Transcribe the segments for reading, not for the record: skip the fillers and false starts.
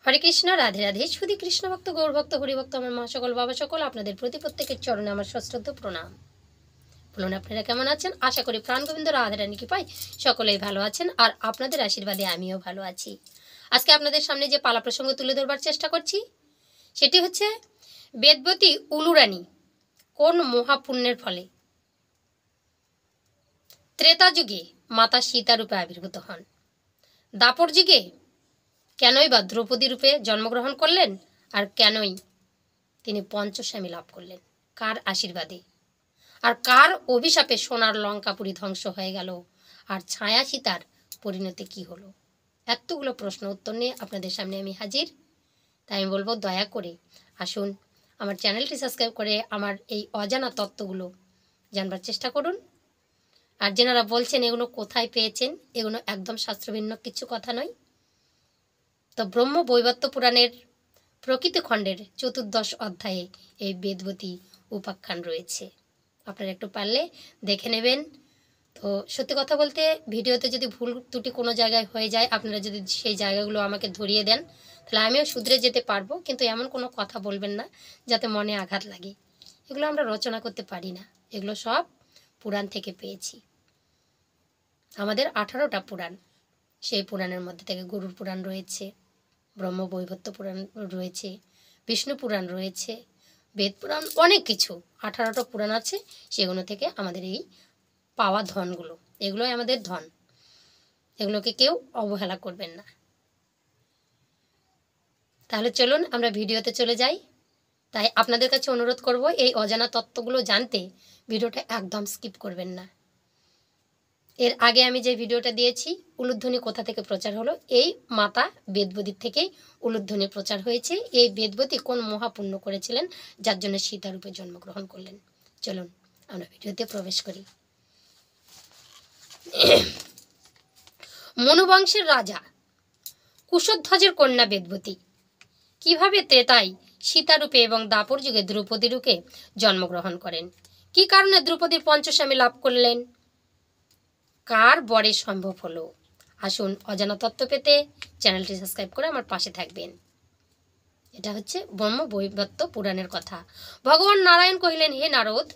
হরে কৃষ্ণ, রাধে রাধে। শুধু কৃষ্ণ ভক্ত, গৌর ভক্ত, হরিভক্ত, আমার মা সকল, বাবা সকল, আপনাদের প্রত্যেকের চরণে আমার সশ্রদ্ধ প্রণাম। বলুন আপনারা কেমন আছেন? আশা করি প্রাণ গোবিন্দ রাধা রানী কৃপায় সকলেই ভালো আছেন, আর আপনাদের আশীর্বাদে আমিও ভালো আছি। আজকে আপনাদের সামনে যে পালা প্রসঙ্গ তুলে ধরবার চেষ্টা করছি সেটি হচ্ছে বেদবতী উলুরানী কোন মহাপুণ্যের ফলে ত্রেতা যুগে মাতা সীতা রূপে আবির্ভূত হন, দাপর যুগে কেনই বা দ্রৌপদী রূপে জন্মগ্রহণ করলেন, আর কেনই তিনি পঞ্চস্বামী লাভ করলেন, কার আশীর্বাদে, আর কার অভিশাপে সোনার লঙ্কাপুরী ধ্বংস হয়ে গেল, আর ছায়া সীতার পরিণতি কি হলো। এতগুলো প্রশ্ন উত্তর নিয়ে আপনাদের সামনে আমি হাজির। তাই আমি বলবো, দয়া করে আসুন আমার চ্যানেলটি সাবস্ক্রাইব করে আমার এই অজানা তত্ত্বগুলো জানবার চেষ্টা করুন। আর যেনারা বলছেন এগুলো কোথায় পেয়েছেন, এগুলো একদম শাস্ত্রভিন্ন কিছু কথা নয়। তো ব্রহ্ম বৈবর্ত পুরাণের প্রকৃতি খণ্ডের 14 অধ্যায়ে এই বেদবতী উপাখ্যান রয়েছে, আপনারা একটু পারলে দেখে নেবেন। তো সত্যি কথা বলতে, ভিডিওতে যদি ভুল ত্রুটি কোনো জায়গায় হয়ে যায়, আপনারা যদি সেই জায়গাগুলো আমাকে ধরিয়ে দেন, তাহলে আমিও শুধরে যেতে পারবো। কিন্তু এমন কোনো কথা বলবেন না যাতে মনে আঘাত লাগে। এগুলো আমরা রচনা করতে পারি না, এগুলো সব পুরাণ থেকে পেয়েছি। আমাদের 18টা পুরাণ, সেই পুরাণের মধ্যে থেকে গরুড় পুরাণ রয়েছে, ব্রহ্ম বৈবর্ত পুরাণ রয়েছে, বিষ্ণু পুরাণ রয়েছে, বেদ পুরাণ, অনেক কিছু 18টা পুরাণ আছে। সেগুলো থেকে আমাদের এই পাওয়া ধনগুলো, এগুলোই আমাদের ধন, এগুলোকে কেউ অবহেলা করবেন না। তাহলে চলুন আমরা ভিডিওতে চলে যাই। তাই আপনাদের কাছে অনুরোধ করব, এই অজানা তত্ত্বগুলো জানতে ভিডিওটা একদম স্কিপ করবেন না। এর আগে আমি যে ভিডিওটা দিয়েছি, উলুধ্বনি কোথা থেকে প্রচার হলো, এই মাতা বেদবতীর থেকেই উলুধ্বনি প্রচার হয়েছে। এই বেদবতী কোন মহাপুণ্য করেছিলেন যার জন্য সীতারূপে জন্মগ্রহণ করলেন। চলুন আমরা ভিডিওতে প্রবেশ করি। মনুবংশের রাজা কুশধ্বজের কন্যা বেদবতী কিভাবে ত্রেতায় সীতারূপে এবং দাপর যুগে দ্রৌপদী রূপে জন্মগ্রহণ করেন, কি কারণে দ্রৌপদীর পঞ্চস্বামী লাভ করলেন, কার বরে সম্ভব হলো। আসুন অজানা তত্ত্ব পেতে চ্যানেলটি সাবস্ক্রাইব করে আমার পাশে থাকবেন। এটা হচ্ছে ব্রহ্ম বৈবর্ত পুরাণের কথা। ভগবান নারায়ণ কহিলেন, হে নারদ,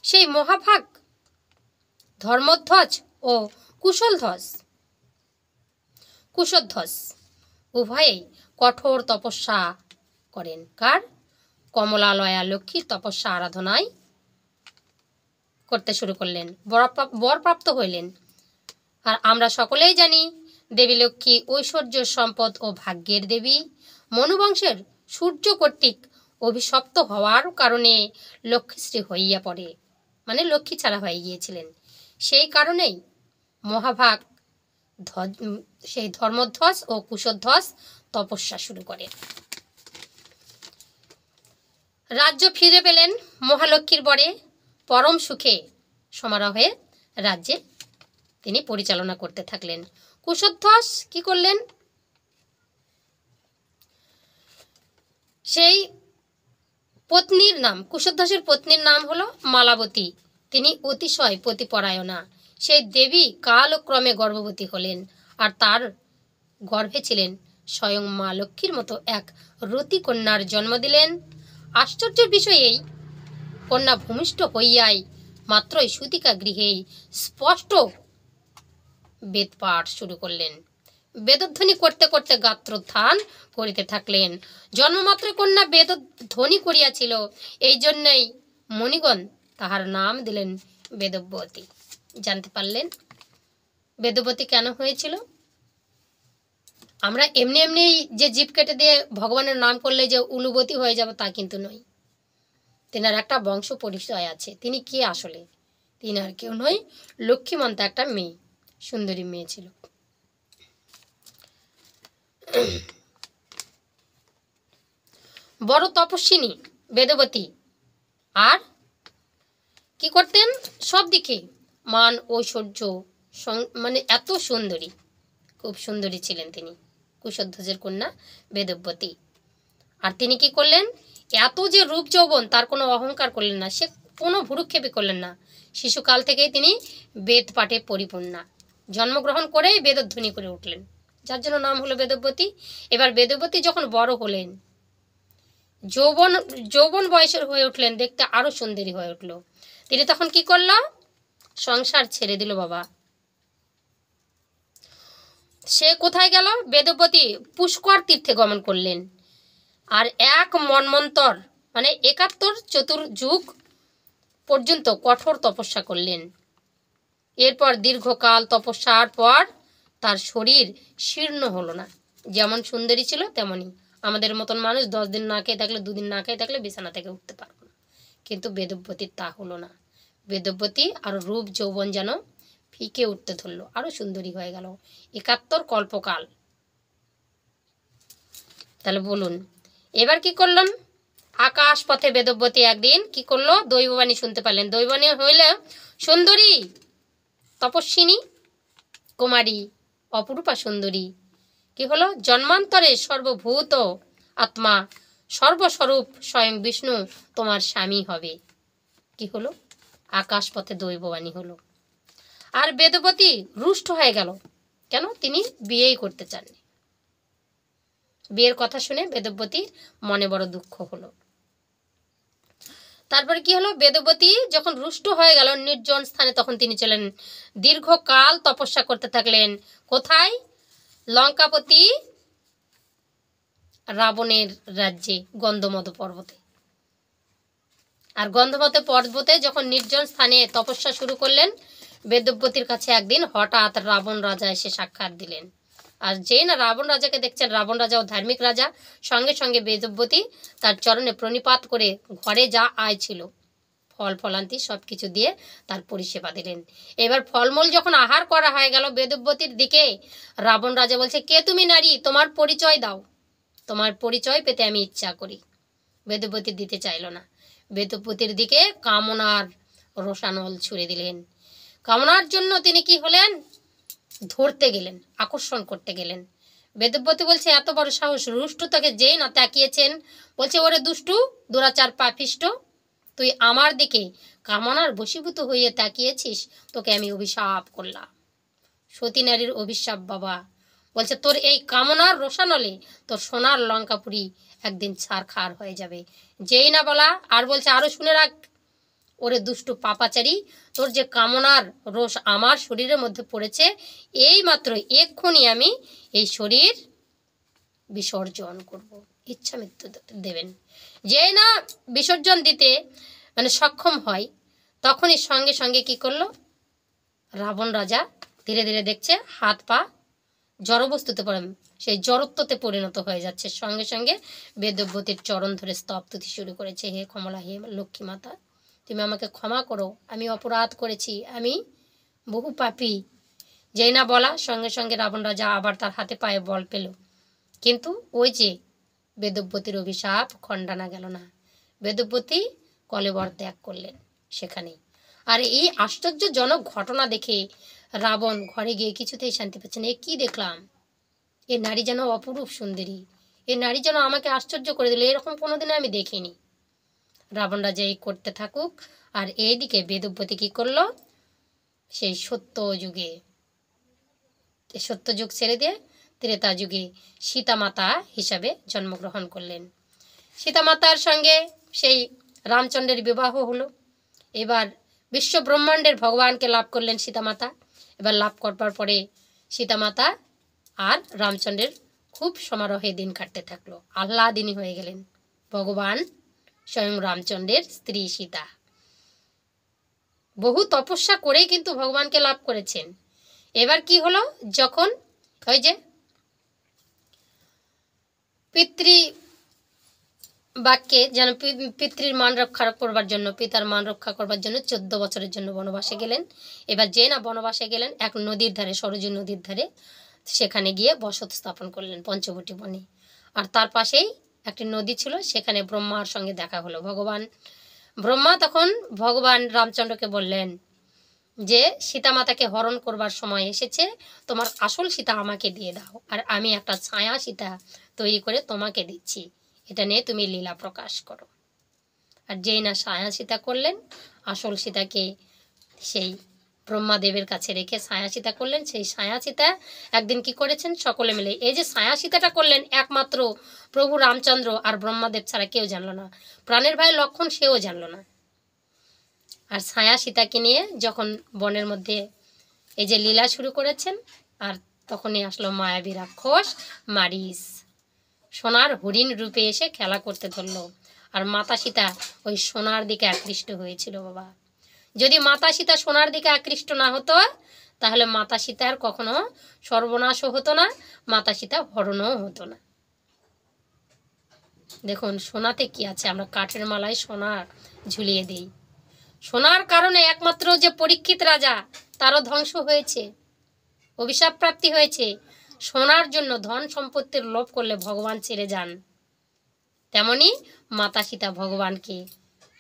সেই মহাভাগ ধর্মধ্বজ ও কুশধ্বজ উভয়েই কঠোর তপস্যা করেন। কার? কমলালয়া লক্ষ্মীর তপস্যা আরাধনায় করতে শুরু করলেন, বরপ্রাপ্ত হইলেন। আর আমরা সকলেই জানি দেবী লক্ষ্মী ঐশ্বর্য, সম্পদ ও ভাগ্যের দেবী। মনুবংশের সূর্য কর্তৃক অভিশপ্ত হওয়ার কারণে লক্ষ্মীশ্রী হইয়া পড়ে, মানে লক্ষ্মী ছাড়া হয়ে গিয়েছিলেন। সেই কারণেই মহাভাগ সেই ধর্মধ্বজ ও কুশধ্বজ তপস্যা শুরু করেন। রাজ্য ফিরে পেলেন মহালক্ষ্মীর বরে, পরম সুখে সমারোহে রাজ্যে তিনি পরিচালনা করতে থাকলেন। কুশধ্বজ কি করলেন? সেই পত্নীর নাম, কুশধ্বজের পত্নীর নাম হলো মালাবতী। তিনি অতিশয় পতিপরায়ণা। সেই দেবী কালক্রমে গর্ভবতী হলেন, আর তার গর্ভে ছিলেন স্বয়ং মা লক্ষ্মীর মতো এক রতি কন্যার জন্ম দিলেন। আশ্চর্যের বিষয়, এই কন্যা ভূমিষ্ঠ হইয়াই মাত্রই সুতিকা গৃহেই স্পষ্ট বেদপাঠ শুরু করলেন। বেদধ্বনি করতে করতে গাত্রোত্থান করিতে থাকলেন। জন্মমাত্র কন্যা বেদধ্বনি করিয়াছিল, এই জন্যই মণিগণ তাহার নাম দিলেন বেদবতী। জানতে পারলেন বেদবতী কেন হয়েছিল? আমরা এমনি এমনি যে জীব কেটে দিয়ে ভগবানের নাম করলে যে উলুবতী হয়ে যাবে তা কিন্তু নয়। তেনার একটা বংশ পরিচয় আছে। তিনি কে আসলে? তিনি আর কেউ নয়, লক্ষ্মীমন্ত একটা মেয়ে, সুন্দরী মেয়ে ছিল। বড় তপস্বিনী বেদবতী, আর কি করতেন? সব দিকে মান ঐশ্বর্য, মানে এত সুন্দরী, খুব সুন্দরী ছিলেন তিনি, কুশধ্বজের কন্যা বেদবতী। আর তিনি কি করলেন? এত যে রূপ যৌবন, তার কোনো অহংকার করলেন না, সে কোনো ভুরুক্ষেপই করলেন না। শিশুকাল থেকেই তিনি বেদ পাঠে পরিপূর্ণা, জন্মগ্রহণ করেই বেদধ্বনি করে উঠলেন। যার জন্য নাম হলো বেদব্যতী। এবার বেদব্যতী যখন বড় হলেন, যৌবন যৌবন বয়সের হয়ে উঠলেন, দেখতে আরো সুন্দরী হয়ে উঠলো, তিনি তখন কি করলো? সংসার ছেড়ে দিল বাবা। সে কোথায় গেল? বেদব্যতী পুষ্কর তীর্থে গমন করলেন, আর এক মন্বন্তর মানে ৭১ চতুর্যুগ পর্যন্ত কঠোর তপস্যা করলেন। এরপর দীর্ঘকাল তপস্যার পর তার শরীর শীর্ণ হলো না, যেমন সুন্দরী ছিল তেমনই। আমাদের মতন মানুষ 10 দিন না খেয়ে থাকলে, 2 দিন না খেয়ে থাকলে বিছানা থেকে উঠতে পারবো না, কিন্তু বেদব্যতীর তা হলো না। বেদব্যতী আর রূপ যৌবন যেন ফিকে উঠতে ধরলো, আরো সুন্দরী হয়ে গেল ৭১ কল্পকাল। তাহলে বলুন এবার কি করলেন? আকাশ পথে বেদব্যতী একদিন কি করলো? দৈববাণী শুনতে পারলেন। দৈববাণী হইলে সুন্দরী, তপস্বিনী, কুমারী, অপরূপা সুন্দরী কি হলো? জন্মান্তরে সর্বভূত আত্মা, সর্বস্বরূপ স্বয়ং বিষ্ণু তোমার স্বামী হবে। কি হলো? আকাশ পথে দৈববাণী হলো। আর বেদব্যতী রুষ্ট হয়ে গেল। কেন? তিনি বিয়েই করতে চাননি। বিয়ের কথা শুনে বেদব্যতীর মনে বড় দুঃখ হলো। তারপরে কি হলো? বেদব্যতী যখন রুষ্ট হয়ে গেল নির্জন স্থানে, তখন তিনি চলেন দীর্ঘকাল তপস্যা করতে থাকলেন। কোথায়? লঙ্কাপতি রাবণের রাজ্যে গন্ধমদ পর্বতে। আর গন্ধমদ পর্বতে যখন নির্জন স্থানে তপস্যা শুরু করলেন, বেদব্যতীর কাছে একদিন হঠাৎ রাবণ রাজা এসে সাক্ষাৎ দিলেন। আর যেই না রাবণ রাজাকে দেখছেন, রাবণ রাজাও ধার্মিক রাজা, সঙ্গে সঙ্গে বেদব্যতী তার চরণে প্রণিপাত করে ঘরে যা আয় ছিল ফল ফলান্তি সব কিছু দিয়ে তার পরিষেবা দিলেন। এবার ফলমূল যখন আহার করা হয়ে গেল, বেদব্যতীর দিকে রাবণ রাজা বলছে, কে তুমি নারী? তোমার পরিচয় দাও, তোমার পরিচয় পেতে আমি ইচ্ছা করি। বেদব্যতী দিতে চাইল না। বেদব্যতীর দিকে কামনার রোষানল ছুড়ে দিলেন। কামনার জন্য তিনি কি হলেন? ধরতে গেলেন, আকর্ষণ করতে গেলেন। বেদব্যতী বলছে, এত বড় সাহস! রুষ্টু তাকে যেই না তাকিয়েছেন, বলছে, ওরে দুষ্টু, দুরাচার পাপিষ্ট, তুই আমার দিকে কামনার বশীভূত হয়ে তাকিয়েছিস, তোকে আমি অভিশাপ করলাম। সতী নারীর অভিশাপ বাবা। বলছে, তোর এই কামনার রোষানলে তোর সোনার লঙ্কাপুরি একদিন ছারখার হয়ে যাবে। যেই না বলা, আর বলছে, আরো শুনে রাখ, ওরে দুষ্টু পাপাচারী, তোর যে কামনার রোষ আমার শরীরের মধ্যে পড়েছে, এই মাত্র এক্ষুনি আমি এই শরীর বিসর্জন করব। ইচ্ছা মৃত্যু দেবেন। যেই না বিসর্জন দিতে মানে সক্ষম হয়, তখনই সঙ্গে সঙ্গে কি করলো? রাবণ রাজা ধীরে ধীরে দেখছে হাত পা জড়বস্তুতে সেই জড়ত্বতে পরিণত হয়ে যাচ্ছে। সঙ্গে সঙ্গে বেদব্যতীর চরণ ধরে স্তবতুতি শুরু করেছে, হে কমলা, হে লক্ষ্মী মাতা, তুমি আমাকে ক্ষমা করো, আমি অপরাধ করেছি, আমি বহু পাপী। যেই না বলা, সঙ্গে সঙ্গে রাবণ রাজা আবার তার হাতে পায়ে বল পেল। কিন্তু ওই যে বেদব্যতীর অভিশাপ খণ্ডানা গেল না। বেদব্যতী কলেবর ত্যাগ করলেন সেখানেই। আর এই আশ্চর্যজনক ঘটনা দেখে রাবণ ঘরে গিয়ে কিছুতেই শান্তি পাচ্ছে না। এ কি দেখলাম? এ নারী যেন অপরূপ সুন্দরী, এ নারী যেন আমাকে আশ্চর্য করে দিল, এরকম কোনোদিনও আমি দেখিনি। রাবণ রাজা এই করতে থাকুক, আর এইদিকে বেদব্যতী কি করলো? সেই সত্যযুগ ছেড়ে দিয়ে ত্রেতা যুগে সীতামাতা হিসাবে জন্মগ্রহণ করলেন। সীতামাতার সঙ্গে সেই রামচন্দ্রের বিবাহ হলো। এবার বিশ্ব ব্রহ্মাণ্ডের ভগবানকে লাভ করলেন সীতামাতা। এবার লাভ করবার পরে সীতামাতা আর রামচন্দ্রের খুব সমারোহে দিন কাটতে থাকলো, আহ্লাদিনী হয়ে গেলেন। ভগবান স্বয়ং রামচন্দ্রের স্ত্রী সীতা বহু তপস্যা করেই কিন্তু ভগবানকে লাভ করেছেন। এবার কি হলো? যখন ওই যে পিতৃ বাক্যে যেন পিতৃর মান রক্ষা করবার জন্য, পিতার মান রক্ষা করবার জন্য 14 বছরের জন্য বনবাসে গেলেন। এবার যে না বনবাসে গেলেন, এক নদীর ধারে, সরযূ নদীর ধারে, সেখানে গিয়ে বসত স্থাপন করলেন পঞ্চবটী বনে। আর তার পাশেই একটি নদী ছিল, সেখানে ব্রহ্মার সঙ্গে দেখা হলো। ব্রহ্মা তখন ভগবান রামচন্দ্রকে বললেন যে, সীতামাতাকে হরণ করবার সময় এসেছে, তোমার আসল সীতা আমাকে দিয়ে দাও, আর আমি একটা ছায়া সীতা তৈরি করে তোমাকে দিচ্ছি, এটা নিয়ে তুমি লীলা প্রকাশ করো। আর যেই না ছায়া সীতা করলেন, আসল সীতাকে সেই ব্রহ্মাদেবের কাছে রেখে ছায়া সীতা করলেন। সেই ছায়া সীতা একদিন কি করেছেন, সকলে মিলে এই যে ছায়া সীতাটা করলেন একমাত্র প্রভু রামচন্দ্র আর ব্রহ্মাদেব ছাড়া কেউ জানলো না। প্রাণের ভাই লক্ষণ সেও জানলো না। আর ছায়া সীতাকে নিয়ে যখন বনের মধ্যে এই যে লীলা শুরু করেছেন, আর তখনই আসলো মায়াবী রাক্ষস মারিচ, সোনার হরিণ রূপে এসে খেলা করতে ধরলো। আর মাতা সীতা ওই সোনার দিকে আকৃষ্ট হয়েছিল। বাবা, যদি মাতা সীতা সোনার দিকে আকৃষ্ট না হতো তাহলে মাতা সীতার কখনো সর্বনাশও হতো না, মাতা সীতা হরণও হতো না। দেখুন সোনাতে কি আছে, আমরা কাঠের মালায় সোনা ঝুলিয়ে দিই। সোনার কারণে একমাত্র যে পরীক্ষিত রাজা তারও ধ্বংস হয়েছে, অভিশাপ প্রাপ্তি হয়েছে। সোনার জন্য ধন সম্পত্তির লোভ করলে ভগবান ছেড়ে যান, তেমনি মাতা সীতা ভগবানকে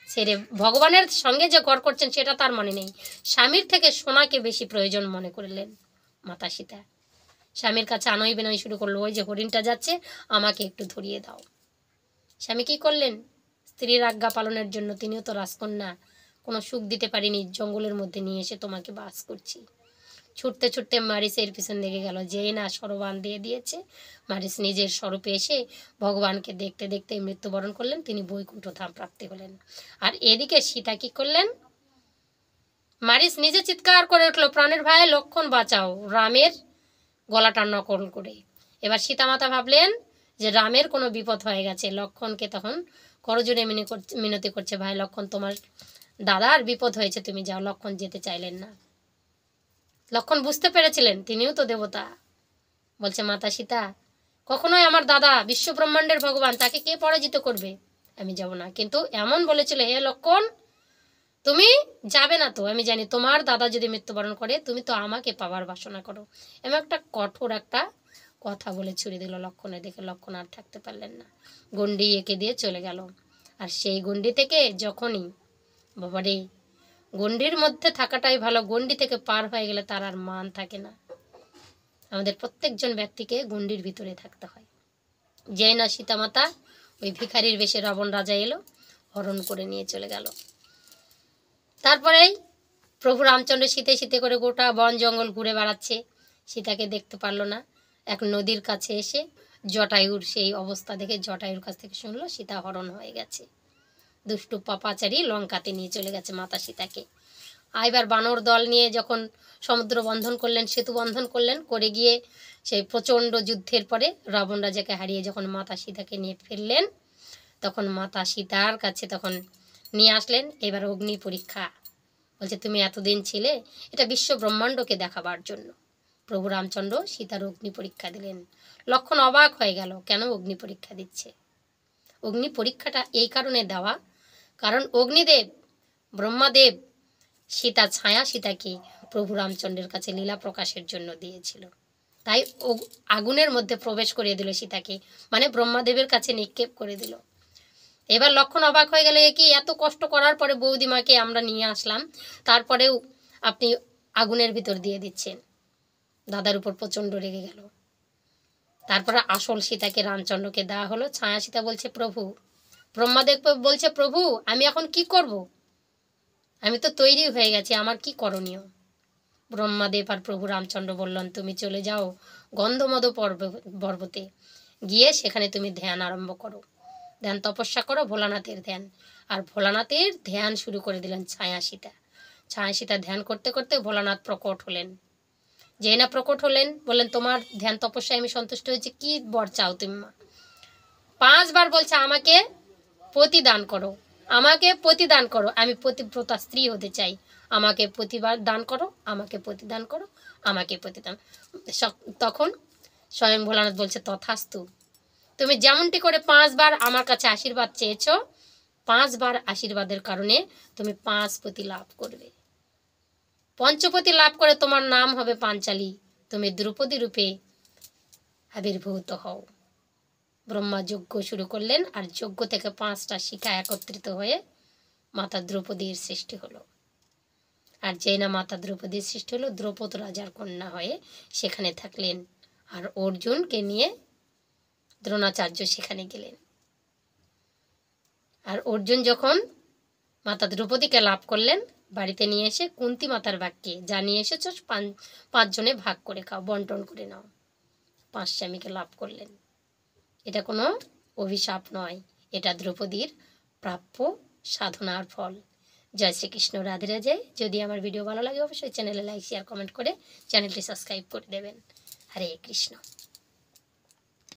ছেড়ে ভগবানের সঙ্গে যে ঘর করছেন সেটা তার মনে নেই, স্বামীর থেকে সোনাকে বেশি প্রয়োজন মনে করলেন মাতা সীতা। স্বামীর কাছে আনয় বিনয় শুরু করলো, ওই যে হরিণটা যাচ্ছে আমাকে একটু ধরিয়ে দাও। স্বামী কি করলেন, স্ত্রীর আজ্ঞা পালনের জন্য, তিনিও তো রাজকন্যা, কোনো সুখ দিতে পারিনি, জঙ্গলের মধ্যে নিয়ে এসে তোমাকে বাস করছি। ছুটতে ছুটতে মারিচের পিছন লেগে গেল। যেই না সরবান দিয়ে দিয়েছে, মারিচ নিজের স্বরূপে এসে ভগবানকে দেখতে দেখতে মৃত্যুবরণ করলেন, তিনি বৈকুণ্ঠ ধাম প্রাপ্তি হলেন। আর এদিকে সীতা কি করলেন, মারিচ নিজে চিৎকার করে উঠলো, প্রাণের ভাই লক্ষণ বাঁচাও, রামের গলাটা নকল করে। এবার সীতামাতা ভাবলেন যে রামের কোনো বিপদ হয়ে গেছে। লক্ষণকে তখন করজোড়ে মিনতি করছে, ভাই লক্ষণ তোমার দাদার বিপদ হয়েছে, তুমি যাও। লক্ষণ যেতে চাইলেন না। লক্ষণ বুঝতে পেরেছিলেন তিনিও তো দেবতা। বলছে, মাতা সীতা, কখনোই আমার দাদা বিশ্ব ব্রহ্মাণ্ডের ভগবান, তাকে কে পরাজিত করবে, আমি যাব না। কিন্তু এমন বলেছিল, হে লক্ষণ তুমি যাবে না তো, আমি জানি তোমার দাদা যদি মৃত্যুবরণ করে তুমি তো আমাকে পাওয়ার বাসনা করো। এমন একটা কঠোর একটা কথা বলে ছুড়ে দিল লক্ষণে। দেখে লক্ষণ আর থাকতে পারলেন না, গন্ডি এঁকে দিয়ে চলে গেল। আর সেই গন্ডি থেকে যখনই, বাবারে গন্ডির মধ্যে থাকাটাই ভালো, গন্ডি থেকে পার হয়ে গেলে তার আর মান থাকে না। আমাদের প্রত্যেকজন ব্যক্তিকে গন্ডির ভিতরে থাকতে হয়। যেই না সীতামাতা ওই ভিখারির বেশে রাবণ রাজা এলো, হরণ করে নিয়ে চলে গেল। তারপরেই প্রভু রামচন্দ্র শীতে শীতে করে গোটা বন জঙ্গল ঘুরে বেড়াচ্ছে, সীতাকে দেখতে পারলো না। এক নদীর কাছে এসে জটায়ুর সেই অবস্থা দেখে জটায়ুর কাছ থেকে শুনলো সীতা হরণ হয়ে গেছে। দুষ্টু পাপাচারী লঙ্কাতে নিয়ে চলে গেছে মাতা সীতাকে। এবার বানর দল নিয়ে যখন সমুদ্র বন্ধন করলেন, সেতু বন্ধন করলেন, করে গিয়ে সেই প্রচণ্ড যুদ্ধের পরে রাবণ রাজাকে হারিয়ে যখন মাতা সীতাকে নিয়ে ফিরলেন, তখন মাতা সীতার কাছে তখন নিয়ে আসলেন এবার অগ্নি পরীক্ষা। বলছে, তুমি এতদিন ছিলে এটা বিশ্ব ব্রহ্মাণ্ডকে দেখাবার জন্য। প্রভু রামচন্দ্র সীতার অগ্নি পরীক্ষা দিলেন। লক্ষণ অবাক হয়ে গেল, কেন অগ্নি পরীক্ষা দিচ্ছে। অগ্নি পরীক্ষাটা এই কারণে দেওয়া, কারণ অগ্নিদেব ব্রহ্মাদেব সীতা ছায়া সীতাকে প্রভু রামচন্দ্রের কাছে লীলা প্রকাশের জন্য দিয়েছিল। তাই আগুনের মধ্যে প্রবেশ করিয়ে দিল সীতাকে, মানে ব্রহ্মাদেবের কাছে নিক্ষেপ করে দিল। এবার লক্ষণ অবাক হয়ে গেল, কি এত কষ্ট করার পরে বৌদিমাকে আমরা নিয়ে আসলাম, তারপরেও আপনি আগুনের ভিতর দিয়ে দিচ্ছেন। দাদার উপর প্রচণ্ড রেগে গেল। তারপরে আসল সীতাকে রামচন্দ্রকে দেওয়া হলো। ছায়া সীতা বলছে, প্রভু, ব্রহ্মাদেব বলছে, প্রভু আমি এখন কি করব, আমি তো তৈরি হয়ে গেছি, আমার কি করণীয়। ব্রহ্মাদেব আর প্রভু রামচন্দ্র বললেন, তুমি চলে যাও গন্ধমদ পর্বতে, গিয়ে সেখানে তুমি ধ্যান আরম্ভ করো, ধ্যান তপস্যা করো, ভোলানাথের ধ্যান। আর ভোলানাথের ধ্যান শুরু করে দিলেন ছায়া সীতা। ছায়া সীতা ধ্যান করতে করতে ভোলানাথ প্রকট হলেন। যেই না প্রকট হলেন, বললেন, তোমার ধ্যান তপস্যায় আমি সন্তুষ্ট হয়েছি, কি বর চাও তুমি মা। 5 বার বলছে, আমাকে পতি দান করো, আমাকে পতি দান করো, আমি পতিব্রতা স্ত্রী হতে চাই, আমাকে প্রতিবার দান করো, আমাকে প্রতিদান করো, আমাকে প্রতিদান। তখন স্বয়ং ভোলানাথ বলছে, তথাস্তু, তুমি যেমনটি করে 5 বার আমার কাছে আশীর্বাদ চেয়েছ, 5 বার আশীর্বাদের কারণে তুমি 5 পতি লাভ করবে। পঞ্চপতি লাভ করে তোমার নাম হবে পাঞ্চালী, তুমি দ্রৌপদী রূপে আবির্ভূত হও। ব্রহ্মা যজ্ঞ শুরু করলেন, আর যজ্ঞ থেকে 5টা শিখা একত্রিত হয়ে মাতা দ্রৌপদীর সৃষ্টি হলো। আর যেই না মাতা দ্রৌপদীর সৃষ্টি হলো, দ্রৌপদ রাজার কন্যা হয়ে সেখানে থাকলেন। আর অর্জুনকে নিয়ে দ্রোণাচার্য সেখানে গেলেন। আর অর্জুন যখন মাতা দ্রৌপদীকে লাভ করলেন, বাড়িতে নিয়ে এসে কুন্তী মাতার বাক্যে যা নিয়ে এসেছ পাঁচজনে ভাগ করে খাও, বন্টন করে নাও। 5 স্বামীকে লাভ করলেন। এটা কোনো অভিশাপ নয়, এটা দ্রৌপদীর প্রাপ্য সাধনার ফল। জয় শ্রীকৃষ্ণ, রাধে রাধে। যদি আমার ভিডিও ভালো লাগে অবশ্যই চ্যানেলে লাইক শেয়ার কমেন্ট করে চ্যানেলটি সাবস্ক্রাইব করে দেবেন। হরে কৃষ্ণ।